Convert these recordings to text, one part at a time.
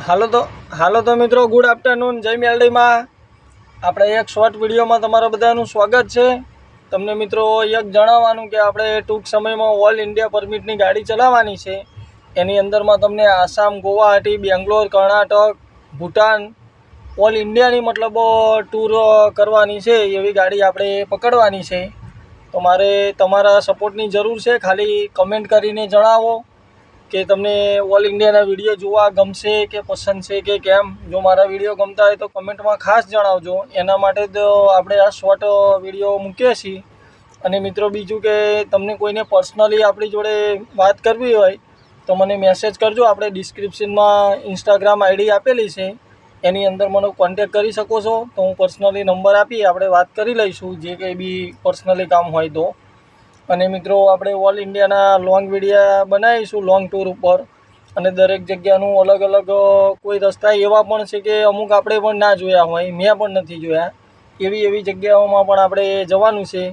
હાલો તો મિત્રો, good afternoon, જય મેલડીમાં આપણે એક શોર્ટ વિડીયોમાં તમારા બધાનું સ્વાગત છે। તમને મિત્રો એક જણાવવાનું કે આપણે ટૂંક સમયમાં ઓલ ઇન્ડિયા પરમિટની ગાડી ચલાવવાની છે। એની અંદરમાં તમને આસામ, ગુવાહાટી, બેંગ્લોર, કર્ણાટક, ભૂટાન ઓલ ઇન્ડિયાની મતલબ ટૂર કરવાની છે। એવી ગાડી આપણે પકડવાની છે। તો મારે તમારા સપોર્ટની જરૂર છે। ખાલી કમેન્ટ કરીને જણાવો કે તમને ઓલ ઇન્ડિયાના વિડીયો જોવા ગમશે કે પસંદ છે કે કેમ। જો મારા વિડીયો ગમતા હોય તો કમેન્ટમાં ખાસ જણાવજો। એના માટે તો આપણે આ શોર્ટ વિડીયો મૂકીએ છીએ। અને મિત્રો બીજું કે તમને કોઈને પર્સનલી આપણી જોડે વાત કરવી હોય તો મને મેસેજ કરજો। આપણે ડિસ્ક્રિપ્શનમાં ઇન્સ્ટાગ્રામ આઈડી આપેલી છે, એની અંદર મને કોન્ટેક્ટ કરી શકો છો। તો હું પર્સનલી નંબર આપી આપણે વાત કરી લઈશું, જે કંઈ બી પર્સનલી કામ હોય તો। અને મિત્રો આપણે ઓલ ઇન્ડિયાના લોંગ વિડીયા બનાવીશું લોંગ ટૂર ઉપર, અને દરેક જગ્યાનું અલગ અલગ કોઈ રસ્તા એવા પણ છે કે અમુક આપણે પણ ના જોયા હોય, મેં પણ નથી જોયા। એવી જગ્યાઓમાં પણ આપણે જવાનું છે।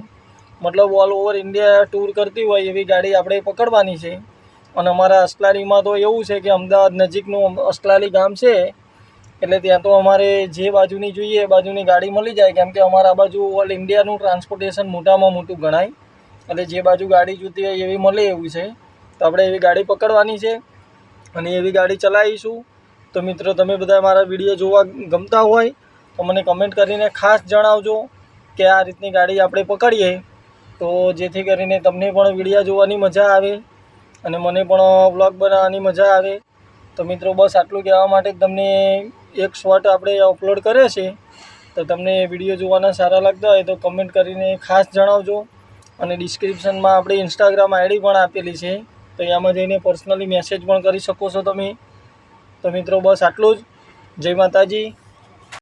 મતલબ ઓલ ઓવર ઇન્ડિયા ટૂર કરતી હોય એવી ગાડી આપણે પકડવાની છે। અને અમારા અસલાલીમાં તો એવું છે કે અમદાવાદ નજીકનું અસલાલી ગામ છે, એટલે ત્યાં તો અમારે જે બાજુની જોઈએ એ બાજુની ગાડી મળી જાય, કેમ કે અમારા બાજુ ઓલ ઇન્ડિયાનું ટ્રાન્સપોર્ટેશન મોટામાં મોટું ગણાય। એટલે જે બાજુ ગાડી જોઈતી હોય એવી મળે એવું છે। તો આપણે એવી ગાડી પકડવાની છે અને એવી ગાડી ચલાવીશું। તો મિત્રો તમે બધા મારા વિડીયો જોવા ગમતા હોય તો મને કમેન્ટ કરીને ખાસ જણાવજો કે આ રીતની ગાડી આપણે પકડીએ, તો જેથી કરીને તમને પણ વિડીયો જોવાની મજા આવે અને મને પણ વ્લોગ બનાવવાની મજા આવે। તો મિત્રો બસ આટલું કહેવા માટે તમને એક શોર્ટ આપણે અપલોડ કરે છે। તો તમને વિડીયો જોવાના સારા લાગતા હોય તો કમેન્ટ કરીને ખાસ જણાવજો। અને ડિસ્ક્રિપ્શનમાં આપણે ઇન્સ્ટાગ્રામ આઈડી પણ આપેલી છે, તો એમાં જઈને પર્સનલી મેસેજ પણ કરી શકો છો તમે। તો મિત્રો બસ આટલું જ। જય માતાજી।